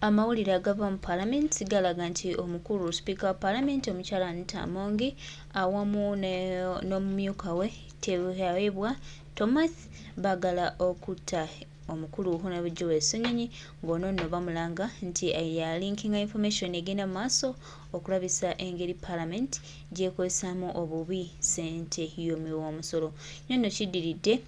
Amawulire agava mu Parliament galaga nti omukulu Speaker wa Parliament omukyala Anita Amongi awamu n'omumyuka we Teweebwa Thomas bagala okutta omukulu Honorable Ssenyonyi ng'ono nno bamulanga nti yalinkinga information egenda mu maaso okulabisa engeri Parliament gyekozesaamu obubi ssente y'omuwoomusolo. Nno kiddiridde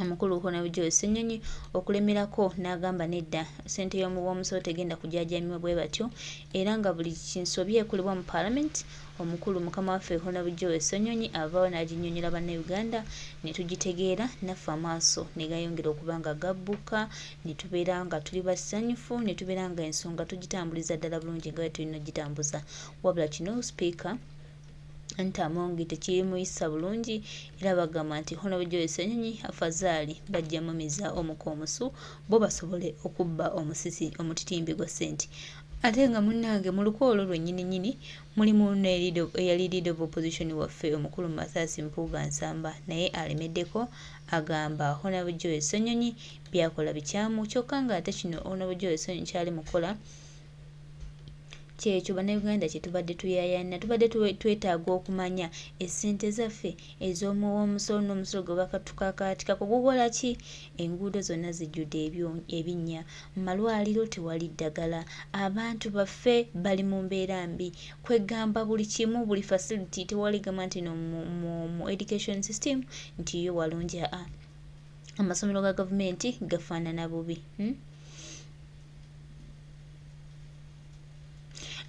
omukulu Honorable Ssenyonyi okulemerako n'agamba nedda ssente y'omuwoomusolo tegenda kujaajamibwa bwe batyo era nga buli kinsobye ekolebwa mu Parliament omukulu mukama waffe Honorable Ssenyonyi avaawo n'aginnyonnyola bannayuganda ne tugitegeera naffe amaaso ne gayongera okuba nga gabbuka ne tubeera nga tuli basanyufu ne tubeera nga ensonga tugitambuliza ddala bulungi nga bwe tulina ogitambuza. Wabula kino Speaker Anita Amongi tekimuyisa bulungi era bagamba nti Honorable Ssenyonyi afazaali bajja mumiza omukoomusu bo basobole okubba omutitimbi gwa ssente. Ate nga munnange mu lukolo lwennyini mulimu eyali leader of opposition waffe omukulu Masasi Mpuuga Nsamba naye alemeddeko agamba Honorable Ssenyonyi byakola bikyamu kyokka nga ate kino Honorable Ssenyonyi kyali mukola kyekyo bannayuganda kye tubadde tuyaayana tubadde twetaaga okumanya essente zaffe ez'omuwoomusolo n'omusolo gwe bakatukakaatikako gukola ki. Enguudo zonna zijjudde ebinnya, mu malwaliro tewali ddagala, abantu baffe bali mu mbeera mbi, kwegamba buli kimu buli facility tewali gamba nti no mu education system nti yo walungi amasomero ga gavumenti gafaanana bubi.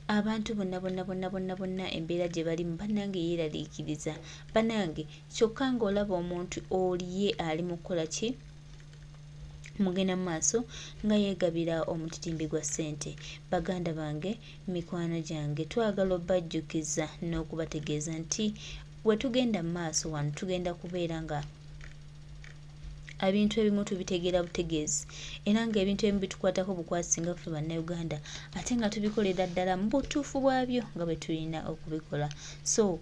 Abantu bonna embeera gye balimu bannange yeeraliikiriza bannange kyokka ng'olaba omuntu oliye ali mu kukola ki mugenda mu maaso nga yeegabira omutitimbi gwa ssente. Baganda bange mikwano gyange twagala obbajjukiza n'okubategeeza nti bwe tugenda mu maaso wano tugenda kubeera nga ebintu ebimu tubitegeera butegeezi era nga ebintu ebimu bitukwatako bukwasi singa ffe bannayuganda ate nga tubikolera ddala mu butuufu bwabyo nga bwe tulina okubikola. So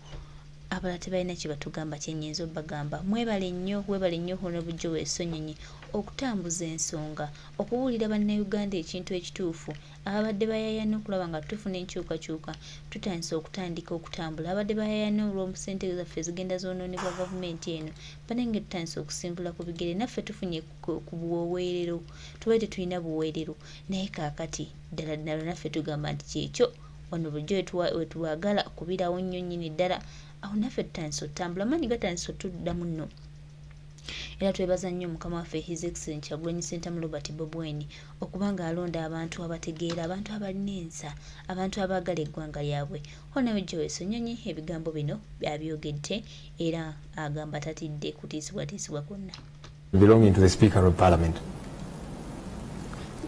abalala tebalina kye batugamba kyennyinza obbagamba. Mwebale nnyo Honorable Ssenyonyi okutambuza ensonga okubuulira bannayuganda ekintu ekituufu. Ababadde bayaayana okulaba nga tufuna enkyukakyuka tutandise okutandika okutambula. Abadde bayaayana olw'omusente zaffe zigenda zoonoonebwa gavumenti eno banenge tutandise okusimbula ku bigere naffe tufunye ku buweerero tubaye tetulina buweerero naye kaakati ddala naffe tugamba nti kyekyo wano bulijjo wetwagala kubirawo nnyo nnyini ddala awo naffe tutandise otutambula amaanyi gatandise otuddamu nno. Era twebaza nnyo mukama waffe His Excellency Kyagulanyi Ssentamu Robert Bobweni okubanga alonda abantu abategeera, abantu abalina ensa, abantu abaagala eggwanga lyabwe. Honorable Ssenyonyi ebigambo bino byabiyogedde era agamba tatidde kutiisibwatiisibwa kwonna. Belonging to the Speaker of Parliament.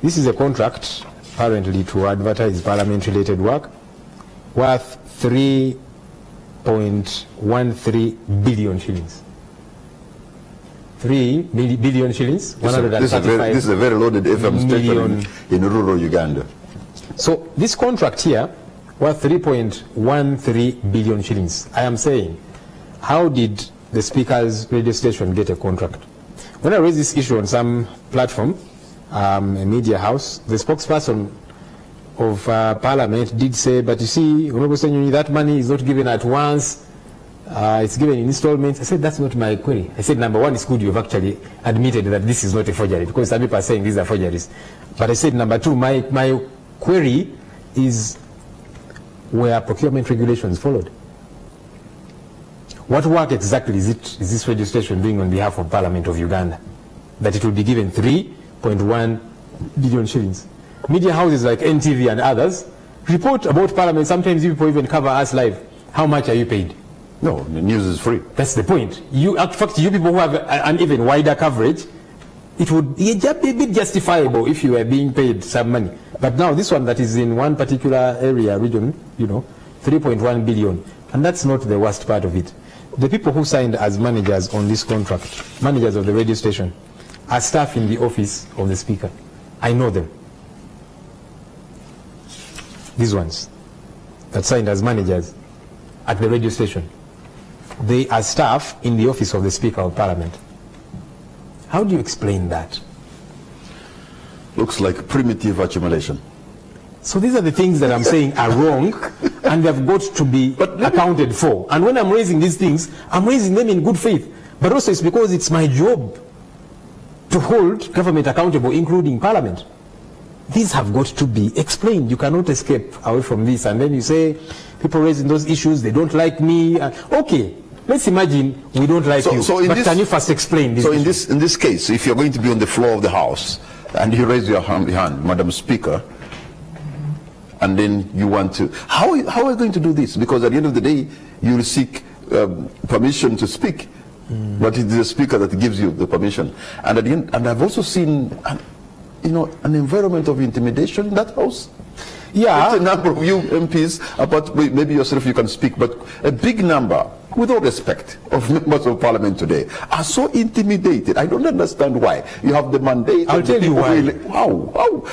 This is a contract apparently to advertise parliament-related work worth 3.13 billion shillings. 3 billion shillings, 135 this is a very loaded FM station in rural Uganda. So this contract here worth 3.13 billion shillings. I am saying, how did the Speaker's radio station get a contract? When I raised this issue on some platform, a media house, the spokesperson of Parliament did say, but you see, Honorable Ssenyonyi, that money is not given at once. It's given in installments. I said, that's not my query. I said, number one, it's good you've actually admitted that this is not a forgery, because some people are saying these are forgeries. But I said, number two, my query is where procurement regulations followed. What work exactly is this registration doing on behalf of Parliament of Uganda, that it will be given 3.1 billion shillings? Media houses like NTV and others report about Parliament. Sometimes you people even cover us live. How much are you paid? No, the news is free. That's the point. In fact, you people who have an even wider coverage, it would be a bit justifiable if you were being paid some money. But now this one that is in one particular area, region, 3.1 billion. And that's not the worst part of it. The people who signed as managers on this contract, managers of the radio station, are staff in the office of the Speaker. I know them. These ones that signed as managers at the radio station, they are staff in the office of the Speaker of Parliament. How do you explain that? Looks like primitive accumulation. So these are the things that I'm saying are wrong, and they've got to be accounted for. And when I'm raising these things, I'm raising them in good faith. But also it's because it's my job to hold government accountable, including Parliament. These have got to be explained. You cannot escape away from this. And then you say, people raising those issues, they don't like me. Okay, let's imagine we don't like you. But can you first explain this? So in this case, if you're going to be on the floor of the House, and you raise your hand, Madam Speaker, and then you want to, how are you going to do this? Because at the end of the day, you will seek permission to speak, but it's the Speaker that gives you the permission. And at the end, and I've also seen, an environment of intimidation in that House. Yeah, it's a number of you MPs, apart maybe yourself you can speak, but a big number, with all respect, of members of Parliament today are so intimidated. I don't understand why. You have the mandate. I'll tell you why.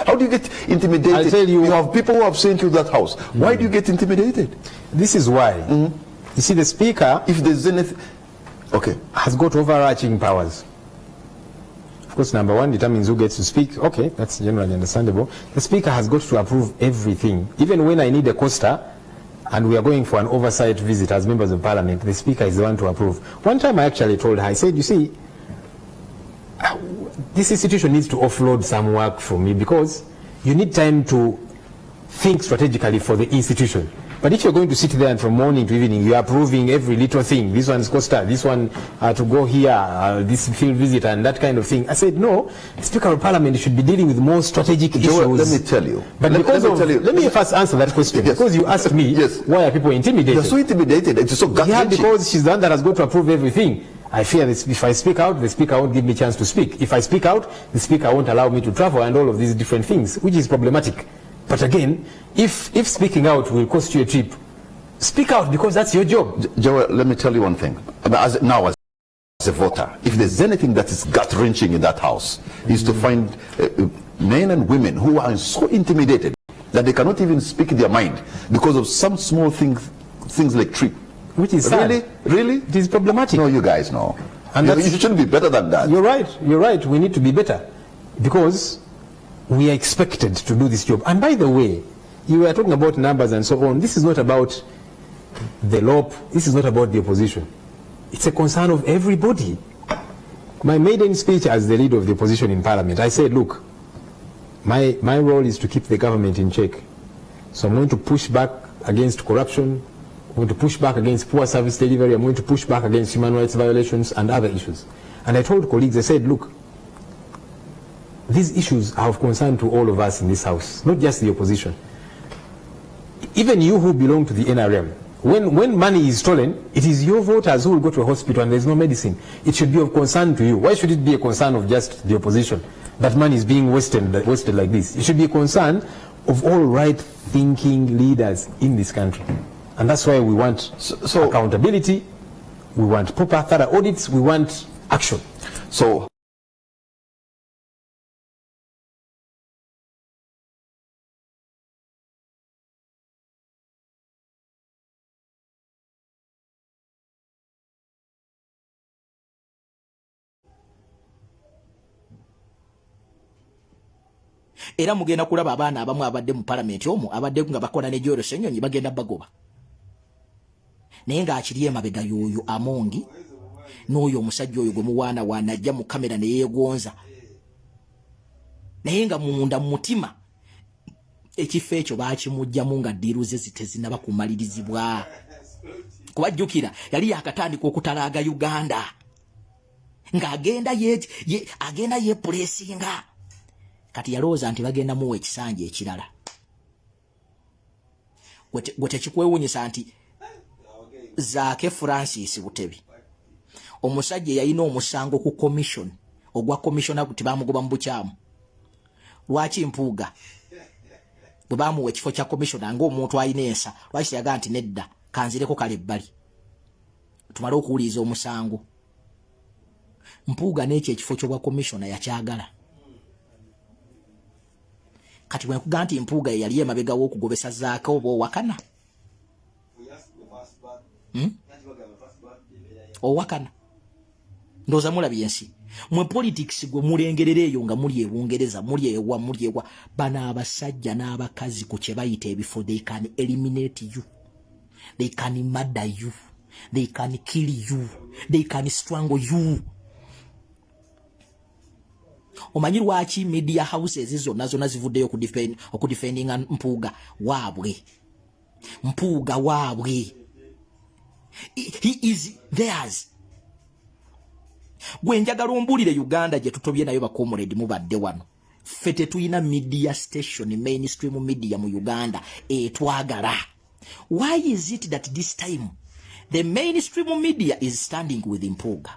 How do you get intimidated? I'll tell you. You have people who have sent you that House. Why do you get intimidated? This is why. You see, the Speaker, if there's anything, has got overarching powers. Of course, number one determines who gets to speak. Okay, that's generally understandable. The Speaker has got to approve everything. Even when I need a coaster and we are going for an oversight visit as members of Parliament, the Speaker is the one to approve. One time I actually told her, I said, you see, this institution needs to offload some work from me because you need time to think strategically for the institution. But if you're going to sit there and from morning to evening, you're approving every little thing, this one's coaster, this one to go here, this field visit and that kind of thing. I said, no, the Speaker of Parliament should be dealing with more strategic issues. Let me tell you. But let me first answer that question. Yes. Because you asked me, why are people intimidated? They're so intimidated. It's so gut-wrenching. Yeah, because she's the one that has got to approve everything. I fear that if I speak out, the Speaker won't give me a chance to speak. If I speak out, the Speaker won't allow me to travel and all of these different things, which is problematic. But again, if speaking out will cost you a trip, speak out because that's your job. Joel, let me tell you one thing. As a voter, if there's anything that is gut-wrenching in that House, is to find men and women who are so intimidated that they cannot even speak their mind because of some small things like trip. Which is sad. Really? It is problematic. No, you guys know. And you shouldn't be better than that. You're right. We need to be better because we are expected to do this job. And by the way, you were talking about numbers and so on. This is not about the Lop. This is not about the opposition. It's a concern of everybody. My maiden speech as the leader of the opposition in Parliament, I said, look, my role is to keep the government in check. So I'm going to push back against corruption. I'm going to push back against poor service delivery. I'm going to push back against human rights violations and other issues. And I told colleagues, I said, look, these issues are of concern to all of us in this House, not just the opposition. Even you who belong to the NRM, when money is stolen, it is your voters who will go to a hospital and there's no medicine. It should be of concern to you. Why should it be a concern of just the opposition? That money is being wasted like this. It should be a concern of all right-thinking leaders in this country. And that's why we want accountability, we want proper thorough audits, we want action. So era mugenda kulaba abaana abamu abadde mu Parliament omwo abadde nga bakola ne Joro Ssenyonyi bagenda bagoba naye nga akiri emabega y'oyo Amongi n'oyo omusajja oyo gwe muwaana wanajja mu kamera ne yeegonza naye nga munda mu mutima ekifo ekyo baakimugjamu nga ddiiru ze zitezinaba kumalirizibwa kubajjukira yali yakatandika okutalaaga Uganda ng'agenda yeepuleesinga kati yalowooza nti bagenda muwa ekisanja ekirala gwe tekikwewuunyisa nti Zaake Francis Butebi omusajja yalina omusango ku commission ogwa commissioner kuti bamugoba mu bukyamu lwaki Mpuuga bwe bamuwa ekifo kya commissioner ng'omuntu alina ensa lwaki yagaa nti nedda kanzireko kale ebbali tumale okuwuliriza omusango Mpuuga n'ekyo ekifo ky'obwa commissioner yakyagala kati bwe nkugaa nti Mpuuga yali emabega w'okugobesa Zaake oba owakana owakana ndowooza mulabye ensi mwe politics gwe mulengerereyo nga muli Bungereza muli ewa bana abasajja n'abakazi ku kye bayita ebifo they can eliminate you, they can murder you, they can kill you, they can strangle you. Omanyi lwaki media houses zonna zivuddeyo okudefendinga Mpuuga waabwe. He is theirs. Gwe njagala ombulire Uganda gye tutobye nayo bakomrade mubadde wano. Ffe tetuyina media station, mainstream media mu Uganda etwagala. Why is it that this time the mainstream media is standing with Mpuuga?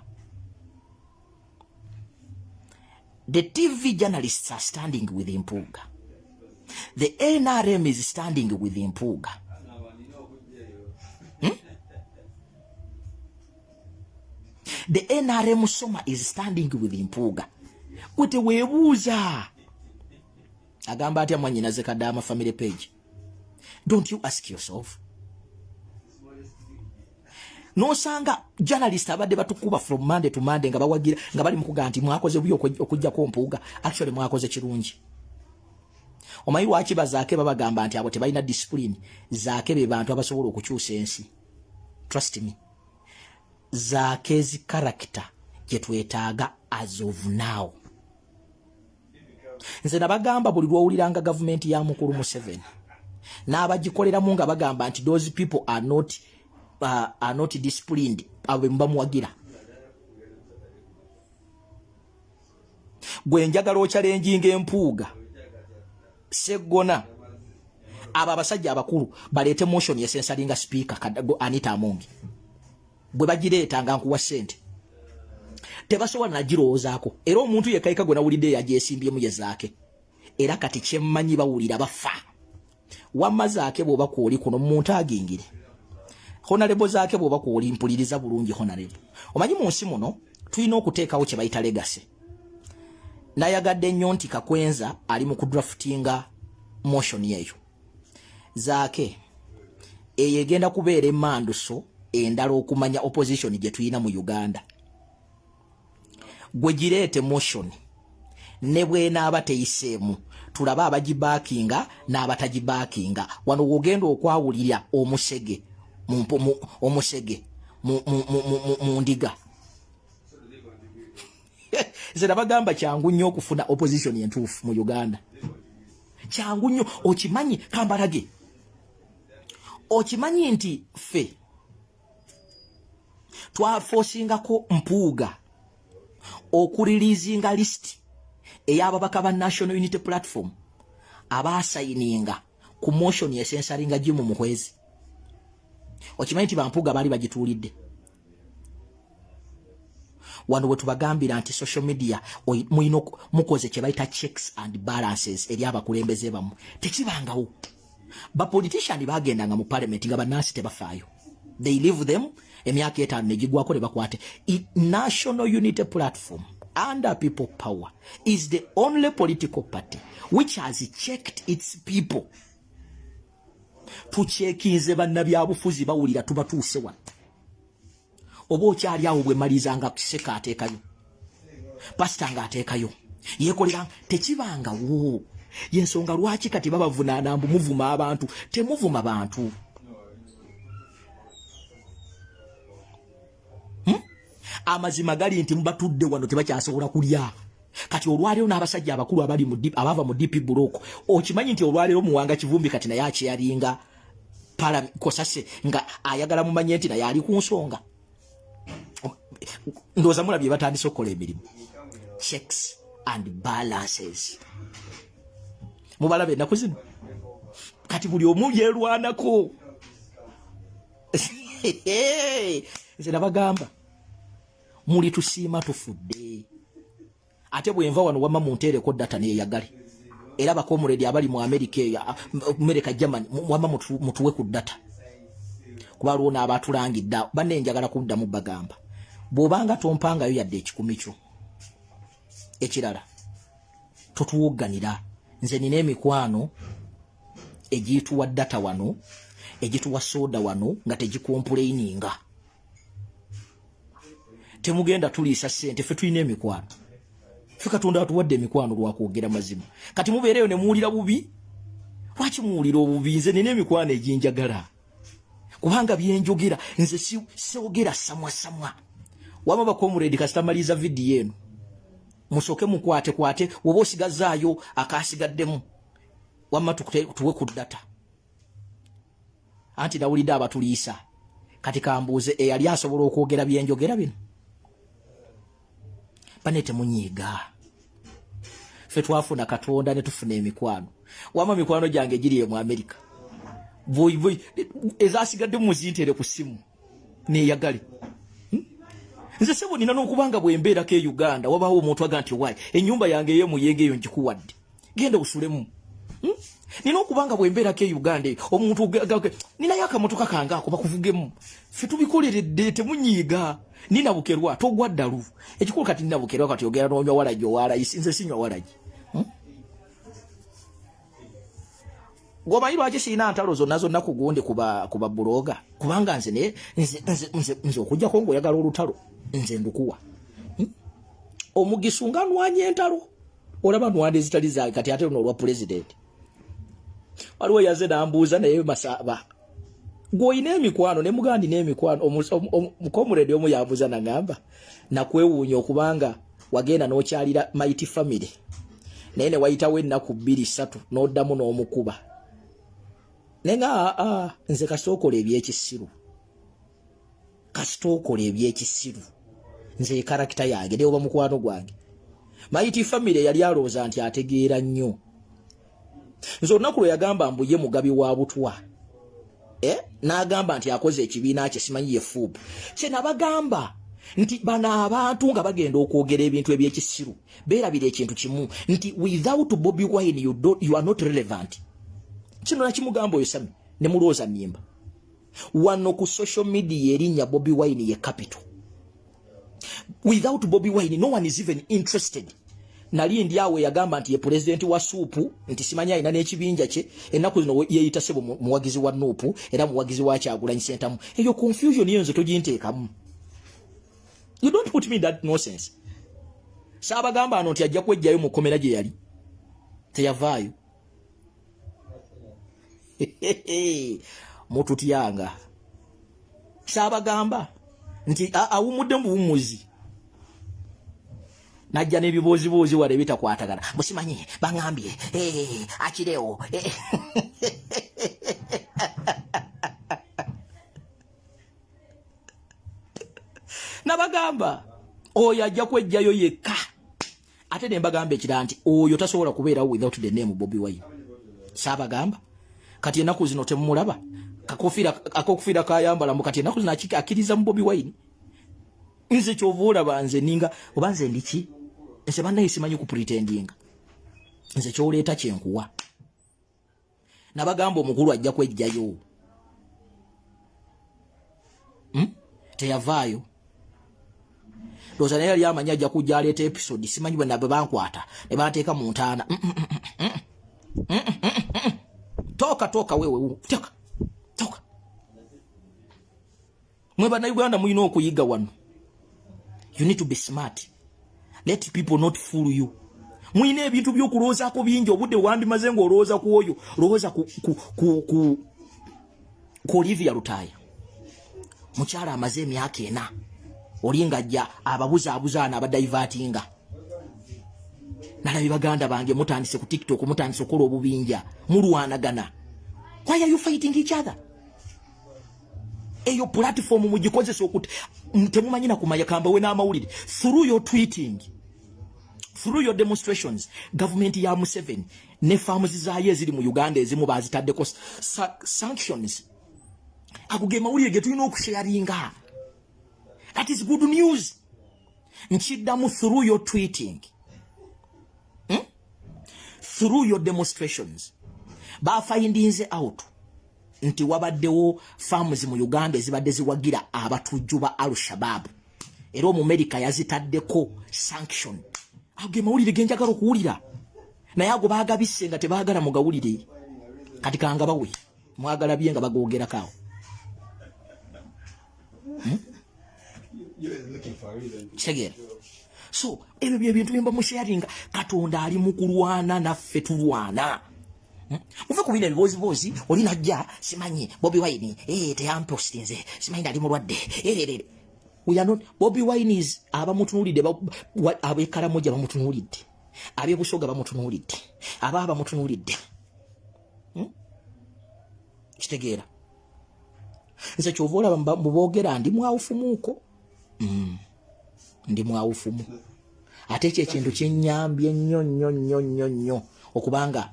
The TV journalists are standing with Mpuuga. The NRM is standing with Mpuuga. The NRM Soma is standing with Mpuuga. Kwete webuuza. Agamba atya mwanyina Zekadama family page. Don't you ask yourself? No sanga journalist abadde batukuba from Monday to Monday nga bawagira nga bali mukuga nti mwakoze buyo okujja ko Mpuuga. Actually mwakoze kirungi. Omayi wachi bazake babagamba nti abo tebalina discipline. Zake be bantu abasobola okukyusa ensi. Trust me. Zakezi character jetwetaaga as of now. Nze nabagamba buli lwowuliranga government ya mukulu Museveni n'abagikoleramu nga bagamba nti those people are not disciplined abe mbamuwagira. Gwe njagala ochalenjinga Empuuga Segona aba abasajja abakulu baleete motion ya censoringa speaker Anita Amongi. Bwe bagireeta nga nkuwa sente tebasobola nagirowoozaako era omuntu yekayika gwe nawulidde yagyesimbye yezaake era kati kyemmanyi bawulira bafa wamma zaake bw'oba kwoli kuno muntu agingire honalebo zaake bw'oba kwoli mpuliriza bulungi honalebo. Omanyi mu nsi muno tulina okuteekawo kye bayita legacy. Nayagadde nnyo nti Kakwenza ali mu kudraftinga motion yeeyo zaake eyo egenda kubeera emmanduso endala okumanya opposition gye tuyina mu Uganda. Gwe gireete motion ne bw'enaaba teyiseemu tulaba abagibakinga n'abatagibakinga. Wano wogenda okwawulira omusege mu ndiga. Nze nabagamba kyangu nnyo okufuna opposition entuufu mu Uganda. Kyangu nnyo. Okimanyi kambalage. Okimanyi nti ffe twafoosingako Mpuuga okurilizinga list ey'ababaka ba National Unity Platform abaasayininga ku motion ya censoringa Jim Muhwezi. Okimanyi nti Mpuuga baali bagituulidde. Wano we tubagambira nti social media mukoze kye bayita checks and balances eri abakulembeze bamu tekibangawo. Bapolitician bagendanga mu parliament nga bannansi tebafaayo. They leave them emyaka etaano negigwako ne bakwate. National Unity Platform under people power is the only political party which has checked its people. Tuchekinze bannabyabufuzi bawulira tubatuuse wano. Oba okyali awo bwe malizanga kiseka ateekayo. Pastor nga ateekayo. Yekolera tekibangawo. Yensonga lwaki kati babavunaana mbu muvuma abantu. Temuvuma bantu. Amazima gali nti mbatudde wano tebakyasobola kulya. Kati olwaliro n'abasajja abakulu abali mu abava mu DP block. Okimanyi nti olwaliro muwanga Kivumbi kati naye akyalinga para kosase nga ayagala mumanye nti naye ali ku nsonga. Ndoza mulabye batandise okukola emirimu. Checks and balances. Mubalabe nakuzino. Kati buli omu yerwanako. Nze nabagamba muli tusiima tufudde. Ate bwenva wano wamma muntereko data ne yagale. Era bakomredi abali mu America Germany wamma mutuwe ku data. Kuba luona abatulangidda banne njagala kudda mu bagamba. Bwobanga tompangayo yadde ekikumi kyo. Ekirala tutuwoganira. Nze nina emikwano egituwa data wano, egituwa soda wano nga tegikomplaininga. temugenda tuliisa ssente ffe tulina emikwano ffe Katonda atuwadde emikwano lwakwogera mazima kati mubeereyo ne muwulira bubi lwaki muwulira obubi nze nina emikwano eginjagala kubanga byenjogera nze siwogera samwa wama bakomuredi kasitamaliza vidiyo eno musoke mukwate woba osigazaayo akasigaddemu wamma tuwe ku data anti nawulidde abatuliisa kati kambuuze eyali asobola okwogera byenjogera bino bane temunyiiga ffe twafuna Katonda ne tufuna emikwano wama mikwano gyange giri mu America voi ezasigadde muzintere ku simu neyagale nze sebo nina n'okubanga bwembeera ke Uganda wabawo omuntu aga nti wayi ennyumba yange ey'emuyenge eyo njikuwadde genda usulemu nina okubanga bwembeera ke Uganda omuntu nina yakamotoka kange ako bakuvugemu ffe tubikoleredde temunyiiga nina bukerwa togwa ddalu ekikulu kati nina bukerwa kati ogera n'onywa walagi owalagi nze sinywa walagi Gomayiro aje sina ntalo zonna kugonde kuba buloga kubanga nze okujja ko ngoyagala olutalo nze ndukuwa omugisunga nwanye entalo olaba nwande zitali za kati ate no lwa president waliwo yaze nambuuza naye masaba goyine emikwano ne mugandi n'emikwano omukomuredi omu yabuuza nangamba nakwewuunya okubanga wagenda n'okyalira mighty family naye ne wayitawo ennaku 2-3 n'oddamu n'omukuba nenga nze kasitookola ebyekisiru nze karakita yange ne oba mukwano gwange mighty family yali alooza nti ategeera nnyo nze olunaku lwe yagamba mbuye mugabi wa butwa n'agamba nti akoze ekibiina kye simanyi ye FUB kye nabagamba nti bano abantu nga bagenda okwogera ebintu ebyekisiru beerabira ekintu kimu nti without Bobi Wine you are not relevant kino nakimugamba oyo Sami ne mulooza myimba wano ku social media erinnya Bobi Wine ye capital without Bobi Wine no one is even interested nali ndi awe yagamba nti ye president wa supu nti simanya ina n'ekibinja kye ennaku zino yeyita sebo muwagizi wa Nuupu era muwagizi wa Kyagulanyi Ssentamu eyo confusion yenze toginteekamu you don't put me that nonsense saabagamba ano nti ajja kwejjayo mu komera gye yali teyavaayo mututyanga saabagamba nti awumudde mu buwummuzi najja n'ebiboozibuuzi wale bitakwatagana musimanyi baŋŋambye akirewo nabagamba oyo ajja kwejjayo yekka ate ne mbagamba ekira nti oyo tasobola kubeerawo without the name Bobi Wine saabagamba kati ennaku zino temumulaba akokufiira kayambala mu kati ennaku zino akkiriza mu Bobi Wine nze kyova olaba nze ninga oba nze ndiki nze bannaye simanyi ku pretendinga nze kyoleeta kyenkuwa nabagamba omukulu ajja kwejjayo teyavaayo looza naye yali amanya ajja kujja aleeta episode simanyi bwe nabe bankwata ne banteeka mu ntaana toka wewe toka mwe bannayuganda mulina okuyiga wano you need to be smart let people not fool you mulina ebintu by'okuloozaako bingi obudde wandimaze ng'olowooza ku oyo lowooza ku Olivia Lutaaya mukyala amaze emyaka 4 olinga ajja ababuzaabuzaana abadaivatinga nalabi baganda bange mutandise ku TikTok mutandise okukola obubinja mulwanagana why are you fighting each other eyo platform mugikozesa okuti temumanyi na kumanya kamba we n'amawulire through your tweeting through your demonstrations government ya Museveni ne farms zaaye eziri mu Uganda ezimu bazitaddeko sanctions akuge mawulire ge tulina okusharinga that is good news nkiddamu through your tweeting through your demonstrations bafindinze out nti wabaddewo farms mu Uganda ezibadde ziwagira abatujju ba Al-Shabaab era mu America yazitaddeko sanction age mawulire genjagala okuwulira naye ago baagabise nga tebaagala mugawulire kati kanga bawe mwagala byenga bagogera kawo kitegeera. So ebyo bye bintu bimba mu sharinga. Katonda ali mu kulwana naffe tulwana. Muve ku bino ebibozibozi oli najja simanyi Bobi Wine teyampostinze simanyi ali mulwadde we are not. Bobi Wine is abamutunulidde ab'ekaramoja bamutunulidde ab'ebusoga bamutunulidde aba bamutunulidde kitegeera. Nze kyova olaba muboogera ndi mwawufumuuko ndi mwawufumu ate ekyo ekintu kyennyambye nnyo okubanga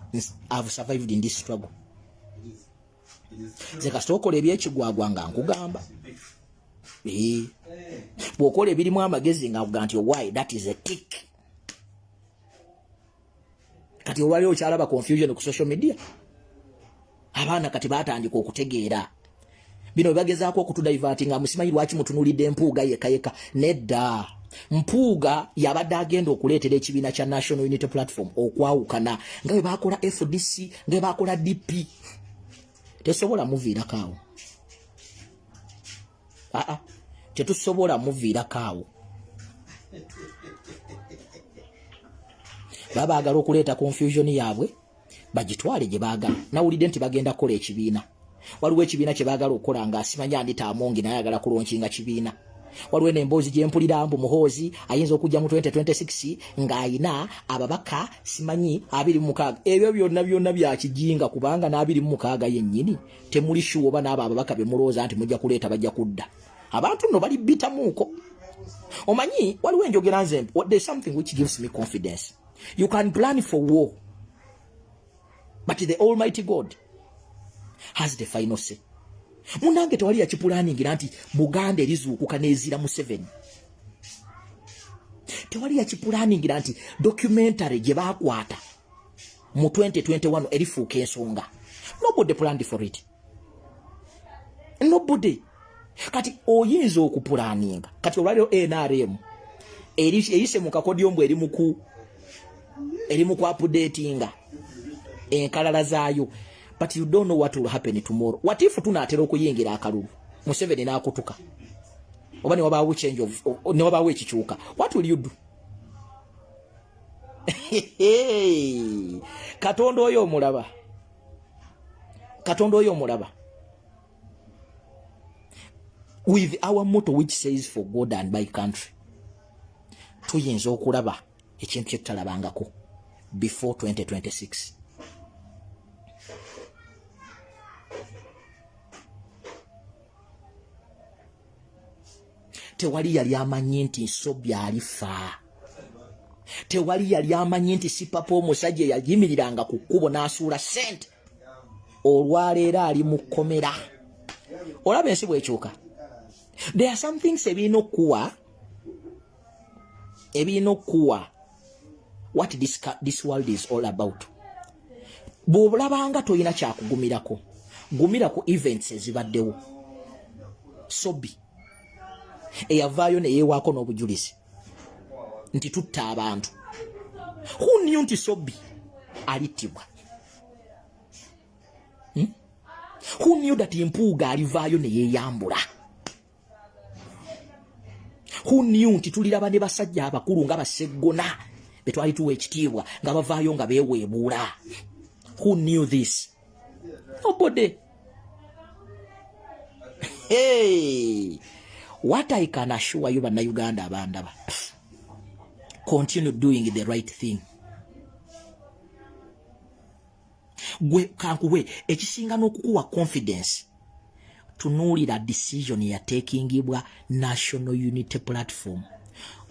I've survived in this struggle. Nze kasita okola ebyekigwagwa nga nkugamba bw'okola ebirimu amagezi nga nkuga nti why that is a tick. Kati olwaliwo okyalaba confusion ku social media abaana kati batandika okutegeera bino bebagezaako okutudivertinga musimanyi lwaki mutunulidde Mpuuga yekayeka. Nedda, Mpuuga yabadde agenda okuleetera ekibiina kya National Unity Platform okwawukana nga bwe bakola FDC nga bwe bakola DP. Tesobola muviirako awo. Tetusobola muviirako awo. Babaagala okuleeta confusion yaabwe bagitwale gye baagala. Nawulidde nti bagenda kukola ekibiina. Waliwo ekibiina kye baagala okukola nga Ssenyonyi Anita Amongi naye ayagala kulonkinga kibiina. Waliwo n'emboozi gye mpulira mbu Muhoozi ayinza okujja mu 2026 ng'ayina ababaka simanyi 26. Ebyo byonna bya kijinga kubanga na 26 yennyini temuli shuwa oba n'abo ababaka be mulooza nti mujja kuleeta bajja kudda. Abantu nno bali bitamuuko. Omanyi waliwo enjogera nze there's something which gives me confidence. You can plan for war, but the Almighty God has the final say. Munange tewali yakipulaningira nti Buganda erizuukuka n'ezira mu 7. Tewali yakipulaningira nti documentary gye baakwata mu 2021 erifuuka ensonga. Nobody planned for it. Nobody. Kati oyinza okupulaninga. Kati olwaliro NRM eyise mu kakodyombo eri mu ku updatinga enkalala zaayo. But you don't know what will happen tomorrow. What if tunaatera okuyingira akalulu Museveni n'akutuka oba ne wabaawo change of ne wabaawo ekikyuka? What will you do? Katonda oyo omulaba. With our motto which says for God and by country, tuyinza okulaba ekintu kye tutalabangako before 2026. Tewali yali amanyi nti Nsobya alifa. Tewali yali amanyi nti Sipapa omusajja yayimiriranga ku kkubo n'asuula ssente. Olwaleero ali mu kkomera. Olaba ensi bw'ekyuka. There are some things ebirina okuwa what this world is all about. Bw'olabanga toyina kyakugumirako, gumira ku events ezibaddewo. Sobi eyavaayo ne yeewaako n'obujulizi nti tutta abantu. Who knew nti Sobi alittibwa? Who knew that Mpuuga alivaayo ne yeeyambula? Who knew nti tuliraba ne basajja abakulu nga Baseggona be twali tuwa ekitiibwa nga bavaayo nga beeweebuula? Who knew this? Nobody. Hey, what I can assure you bannayuganda abandaba, continue doing the right thing. Gwe kankuwe ekisinga n'okukuwa confidence, tunuulira decision yateekingibwa National Unity Platform.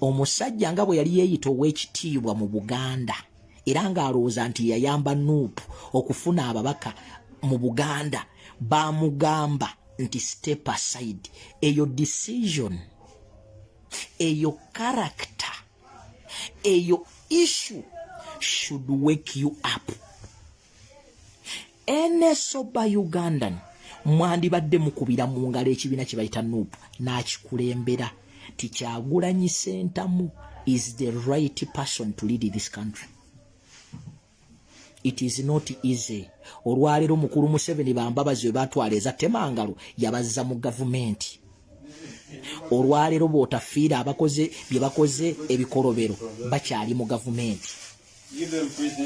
Omusajja nga bwe yali yeeyita ow'ekitiibwa mu Buganda era ng'alowooza nti yayamba Nuupu okufuna ababaka mu Buganda, baamugamba nti step aside. Eyo decision, eyo character, eyo issue should wake you up. Ene soba Ugandan mwandibadde mukubira mu ngalo ekibiina kye bayita Nuupu n'akikulembera ti Kyagulanyi Ssentamu is the right person to lead this country. It is not easy. Olwaleero mukulu Museveni bambabazi we batwala eza Temangalo yabazza mu gavumenti. olwaleero bw'otafiira abakoze bye bakoze ebikolobero bakyali mu gavumenti.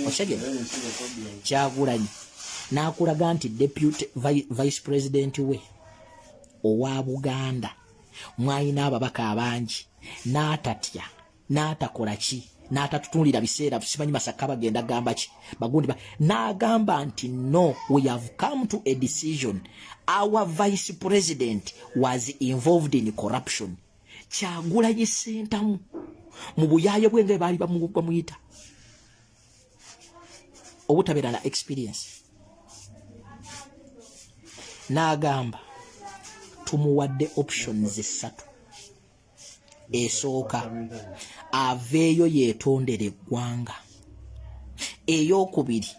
Osegere Kyagulanyi n'akulaga nti deputy vice president we owa Buganda mwayina ababaka abangi n'atatya n'atakola ki n'atatutunulira biseera simanyi Masaka bagenda gamba ki bagundi n'agamba nti no, we have come to a decision. Our vice president was involved in corruption. Kyagulanyi Ssentamu mu buyaaye bwenge baali bamuyita obutabeera na experience. N'agamba tumuwadde options 3. Esooka aveeyo yeetondere eggwanga, ey'okubiri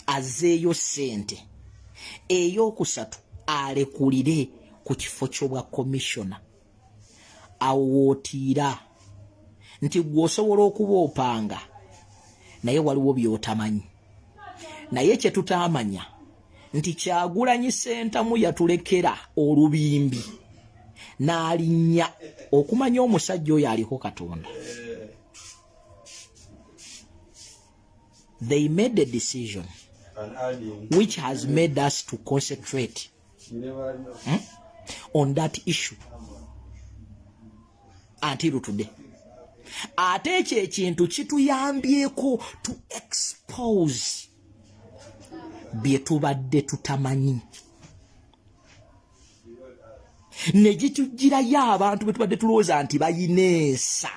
azeeyo ssente, ey'okusatu alekulire ku kifo ky'obwa komishona. Awootiira nti gw'osobola okuba opanga naye waliwo by'otamanyi. Naye kye tutaamanya nti Kyagulanyi Ssentamu yatulekera olubimbi n'alinnya okumanya omusajja oyo aliko Katonda. They made a decision which has made us to concentrate on that issue until today. Ate ekyo ekintu kituyambyeko to expose bye tubadde tutamanyi. Ne gitugirayo abantu be tubadde tulowooza nti bayineesa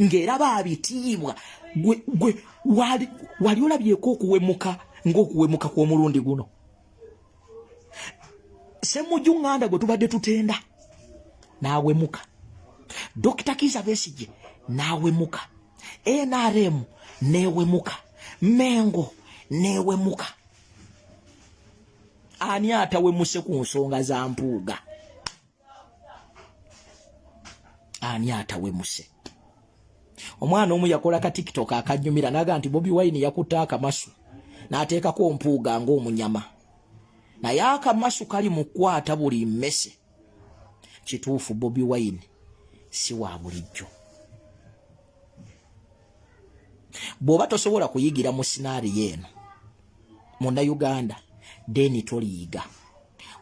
ng'era baabitiibwa. Gwe wali olabyeko okuwemuka ng'okuwemuka kw'omulundi guno. Ssemujju Nganda gwe tubadde tutenda n'awemuka. Dr. Kizza Besigye n'awemuka. NRM n'ewemuka. Mengo n'ewemuka. Ani atawemuse ku nsonga za Mpuuga? Ani atawemuse? Omwana omu yakola ka TikTok akanyumira naga nti Bobi Wine yakuta akamasu n'ateekako Mpuuga ng'omunyama. Naye akamasu kali mu kukwata buli mmese. Kituufu Bobi Wine si wa bulijjo. Bw'oba tosobola kuyigira mu sinaari eno Munnayuganda deni toliyiga,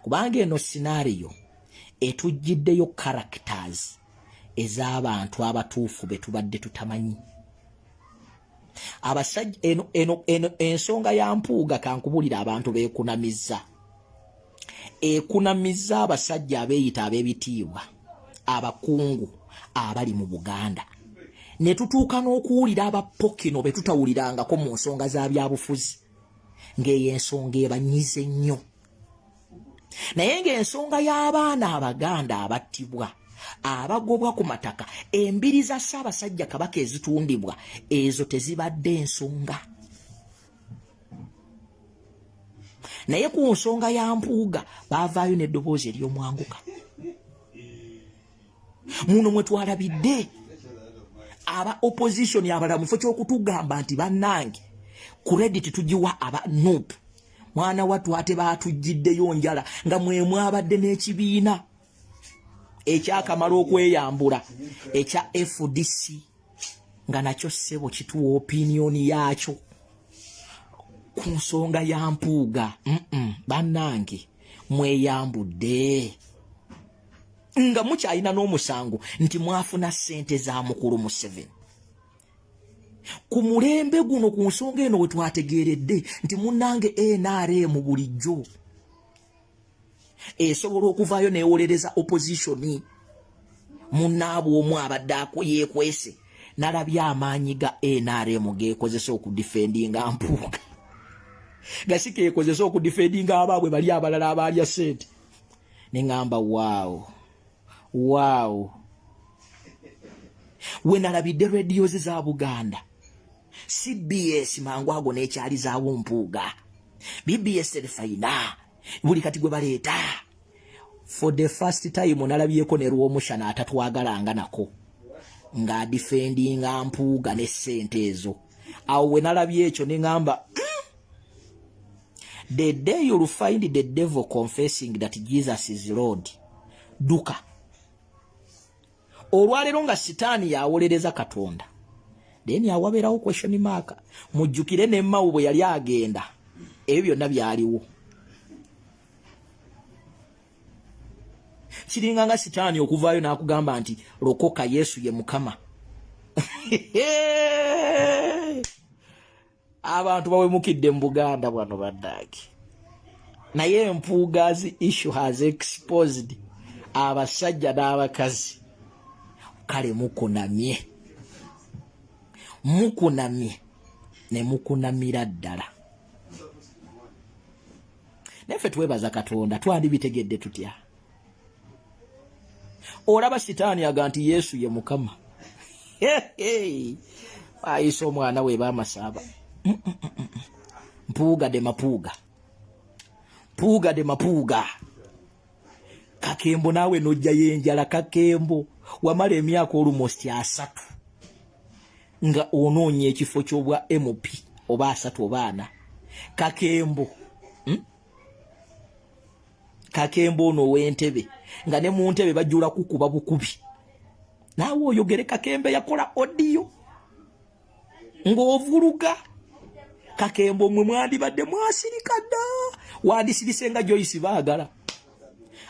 kubanga eno sinaariyo etujjiddeyo characters ez'abantu abatuufu be tubadde tutamanyi. Abasajja eno ensonga ya Mpuuga kankubulira abantu beekunamizza. Ekunamizza abasajja abeeyita ab'ebitiibwa, abakungu abali mu Buganda. Ne tutuuka n'okuwulira abapokino be tutawulirangako mu nsonga za byabufuzi, ng'eyo ensonga ebanyize nnyo. Naye ng'ensonga y'abaana Abaganda abattibwa, abagobwa ku mataka, embiri za Ssaabasajja Kabaka ezitundibwa, ezo tezibadde ensonga. Naye ku nsonga ya Mpuuga baavaayo n'eddoboozi ery'omwanguka. Muno mwe twalabidde aba opposition abalamufu ky'okutugamba nti bannange credit tugiwa aba NUP. Mwana watu ate baatujjiddeyo njala nga mwe mwabadde n'ekibiina ekyakamala okweyambula ekya FDC nga nakyo ssebo kituwa opinion yakyo ku nsonga ya Mpuuga. Bannange mweyambudde nga mukyalina n'omusango nti mwafuna ssente za mukulu Museveni. Ku mulembe guno ku nsonga eno we twategeeredde nti munnange NRM bulijjo esobola okuvaayo neewolereza opposition. Munnaabwe omu abadde yeekwese n'alabye amaanyi ga NRM geekozesa okudifendinga Mpuuga. Gasika ekozesa okudifendinga abaabwe bali abalala abalya ssente. Ne ngamba waaw. We nalabidde radios za Buganda, CBS mangu ago n'ekyali zaawo Mpuuga, BBS terefayina buli kati gwe baleeta. For the first time nalabyeko ne Rwomushana atatwagalanga nako nga defendinga Mpuuga ne ssente ezo. Awo we nalabye ekyo ne ngamba the day you'll find the devil confessing that Jesus is Lord, duka olwalero nga sitaani yawolereza Katonda then yawaberawo question mark mujjukire ne Mao bwe yali agenda ebyo byonna byaliwo kiringa nga sitaani okuvaayo n'akugamba nti lokoka Yesu ye Mukama abantu bawemukidde mu Buganda bwano baddaki naye empuugazi issue has exposed abasajja n'abakazi kale mukunamye ne mukunamira ddala naffe twebaza Katonda twandibitegedde tutya olaba sitaani aga nti Yesu ye Mukama ayisa omwana we bamasaba mpuuga de mapuuga kakembo naawe nojja yenjala kakembo wamala emyaka almost 3 nga onoonya ekifo ky'obwa MP oba 3 oba 4 kakembo ono w'entebe nga ne mu ntebe bajjula kukuba bukubi naawe oyogere kakembe yakola audio ng'ovuluga kakembo mwe mwandibadde mwasirika dda wandisirise nga Joyce baagala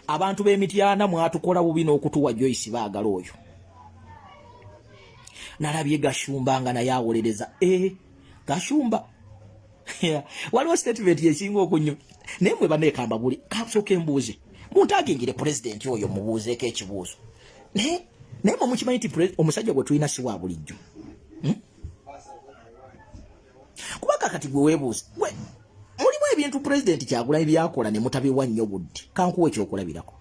abantu b'emityana mwatukola bubi n'okutuwa Joyce baagala oyo nalabye Gashumba nga naye awolereza Gashumba waliwo statement yekinga okunyu naye mwe baneekamba buli kasooka embuuze muntu agengire president oyo mubuuzeeko ekibuuzo naye mwe mukimanyi nti omusajja gwe tulina si wa bulijjo kubanga kati gwe weebuuze mulimu ebintu president Kyagulanyi byakola ne mutabiwa nnyo budde kankuwa ekyokulabirako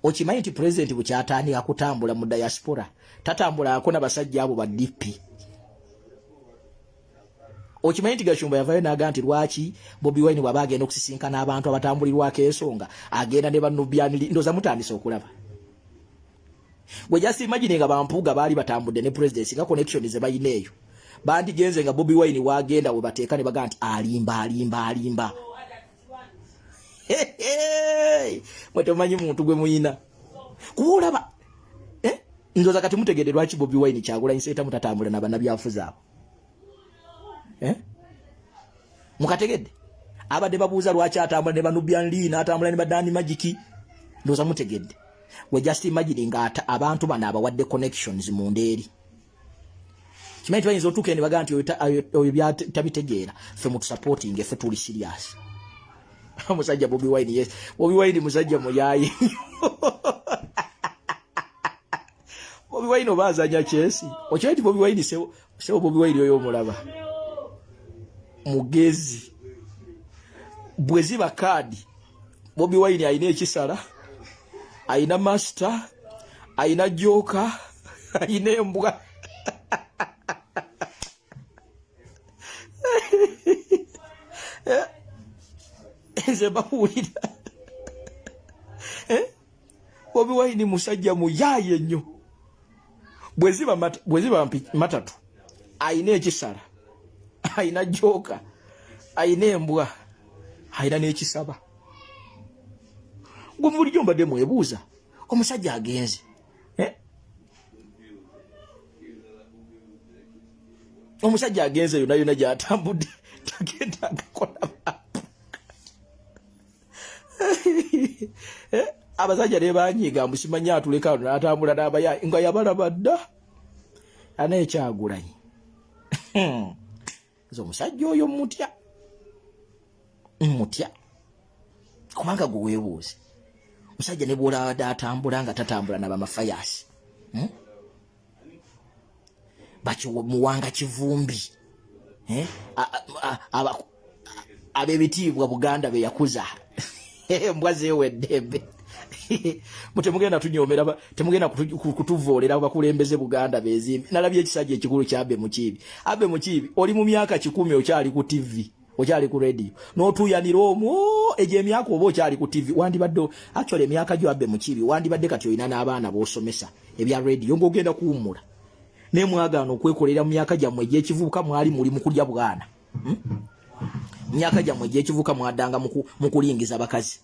okimanyi nti president bukyatandika kutambula mu diaspora tatambulako n'abasajja abo ba DP okimanyi nti Gashumba yavayo n'agamba nti lwaki Bobi Wine bw'aba agenda okusisinkana abantu abatambulirwako ensonga agenda ne banubyaniri ndoza mutandise okulaba gwe just imagine nga bampuuga baali batambudde ne president nga connection ze bayina eyo bandigenze nga Bobi Wine wagenda we bateeka ne baga nti alimba mwetemanyi muntu gwe muyina kuulaba ndoza kati mutegedde lwaki Bobi Wine Kyagulanyi seeta mutatambula na bannabyafuzi abo mukategedde abadde babuuza lwaki atambula ne banubyanli n'atambula ne badani magiki ndoza mutegedde we just imagine nga abantu bano abawadde connections mu ndeeri kimanyi bayinza otuuka ne baga nti oyo byatabitegeera ffe mutusupporting ffe tuli serious omusajja Bobi Wine yes Bobi Wine musajja muyayi Bobi Wine obazanya chesi okyati Bobi Wine sewo Bobi Wine oyo omulaba mugezi bweziba kadi Bobi Wine ayina ekisala ayina master ayina joka ayina embwa nze bawulira Bobi Wine musajja muyaye nnyo bweziba matatu ayina ekisala ayina joka ayina embwa ayina n'ekisaba gwe bulijjo mbadde mwebuuza omusajja agenze omusajja agenze yonna gy'atambudde tagenda agakola abasajja ne banyiga mbusimanyi atuleka n'atambula n'abayayi nga yabalaba dda anaye Kyagulanyi nze omusajja oyo mutya kubanga gwe weebuuze omusajja ne bw'olabadde atambula nga tatambula n'abamafayasi bakimuwanga kivumbi ab'ebitiibwa Buganda be yakuza embwa zeeweddembe mutemugenda tunyomera temugenda kutuvoolera bakulembeze Buganda bezimbi nalabye ekisajja ekikulu kya Abe Mukiibi oli mu myaka 10 okyali ku TV okyali ku radio n'otuyanira omwo egyo emyaka oba okyali ku TV wandibadde actually emyaka gyo Abe Mukiibi wandibadde kati olina n'abaana b'osomesa ebya radio ng'ogenda kuwummula ne mwagaana okwekolera mu myaka gyammwe egy'ekivubuka mwali muli mu kulya bwana myaka gyammwe egy'ekivubuka mwaddanga mu kulingiza bakazi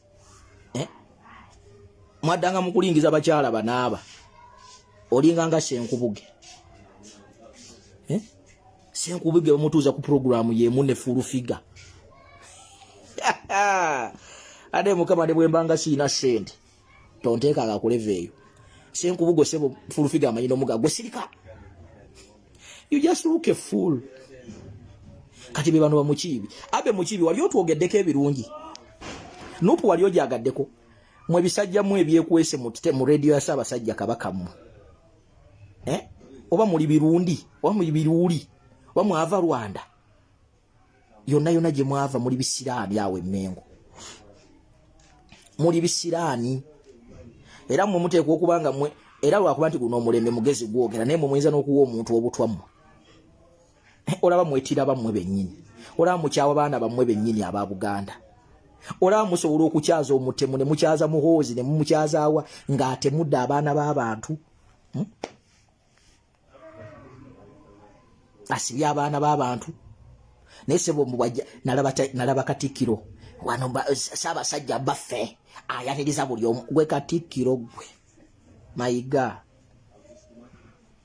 mwaddanga mukulingiza bakyala banaaba olinga nga Senkubuge Senkubuge bamutuuza ku programu yemu ne full figure ade mukama de bwembanga siina sente tonteeka akakuleveeyo Senkubuge sebo full figure amanyino muga gwe sirika you just look a fool kati be bano bamukiibi abe mukiibi wali otwogeddeko ebirungi nupu wali ojagaddeko mwe bisajja mwe ebyekwese mu radio ya Ssaabasajja Kabaka mu oba muli birundi oba muli biruuli oba mwava Rwanda yonna gye mwava muli bisiraani awe Mengo muli bisiraani era mwe muteekwa okubanga mwe era lwakuba nti guno omulembe mugezi gwogera naye mwe muyinza n'okuwa omuntu obutwamu olaba mwetira bammwe bennyini olaba mukyawa baana bammwe bennyini aba Buganda olaba musobola okukyaza Omutemu ne mukyaza Muhoozi ne mumukyazawa ng'atemudde abaana b'abantu asibye abaana b'abantu naye sebo mubajja nalaba Katikkiro wano Ssaabasajja baffe ayatiriza buli omu gwe Katikkiro gwe Mayiga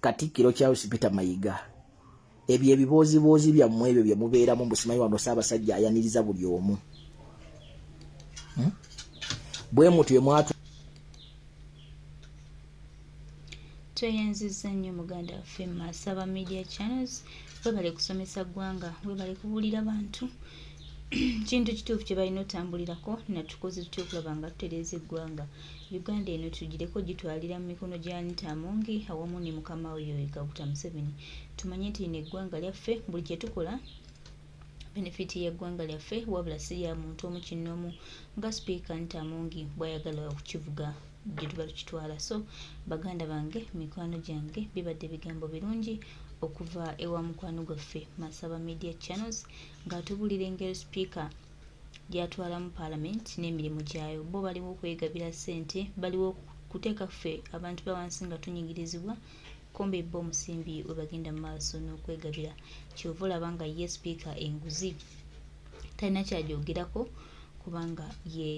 Katikkiro Charles Peter Mayiga ebyo ebiboozi byammwe ebyo bye mubeeramu musimanyi wano Ssaabasajja ayaniriza buli omu bwe mutwe mwatu tweyanzizza nnyo muganda waffe Masaba Media Channels webale kusomesa ggwanga webale kubuulira bantu kintu kituufu kye balina otambulirako natukoze tutya okulaba nga tutereeza eggwanga Uganda eno tugireko gitwalira mu mikono gya Anita Amongi awamu ne mukama we Yoweri Kaguta Museveni tumanye nti n'eggwanga lyaffe buli kye tukola benefiti y'eggwanga lyaffe wabula si ya muntu omu kinnoomu nga Speaker Anita Amongi bw'ayagala okukivuga gye tuba tukitwala so baganda bange mikwano gyange bibadde bigambo birungi okuva ewa mukwano gwaffe Masaba Media Channels ng'atubulira engeri Speaker gy'atwala mu Parliament n'emirimu gyayo bo baliwo okwegabira ssente baliwo kuteeka ffe abantu bawansi nga tunyigirizibwa kombe bo omusimbi we bagenda mu maaso n'okwegabira kyova olaba nga ye Speaker enguzi talina kyagyogerako kubanga ye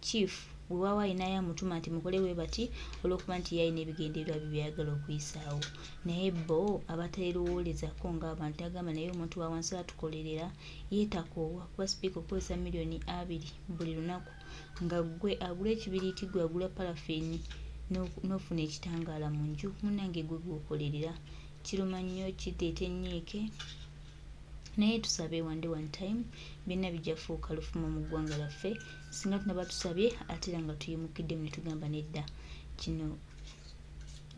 chief wewawa ayinayo amutuma nti mukole we bati olw'okuba nti yalina ebigendererwa byayagala okuyisaawo naye bo abateerowoolezako ng'abantu agamba naye omuntu wa wansi atukolerera yeetakoowa kuba Speaker okozesa miliyoni 2 buli lunaku nga gwe agula ekibiriiti gwe agula parafini n'ofuna ekitangaala mu nju munnange gwe gwokolerera kiruma nnyo kiteeta ennyiike naye tusabe one time byonna bijja fuuka lufumo mu ggwanga lyaffe singa tunaba tusabye ate era nga tuyimukiddemu ne tugamba nedda kino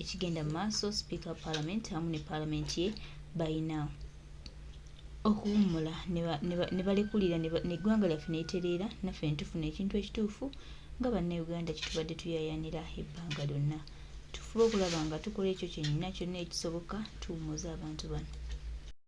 ekigenda mu maaso Speaker Parliament amu ne Parliament ye balina okuwummula ne balekulira n'eggwanga lyaffe neetereera naffe ne tufuna ekintu ekituufu nga bannayuganda kitubadde tuyayanira ebbanga lyonna tufube okulaba nga tukola ekyo kyennyina kyonna ekisoboka tuwummuza abantu bano.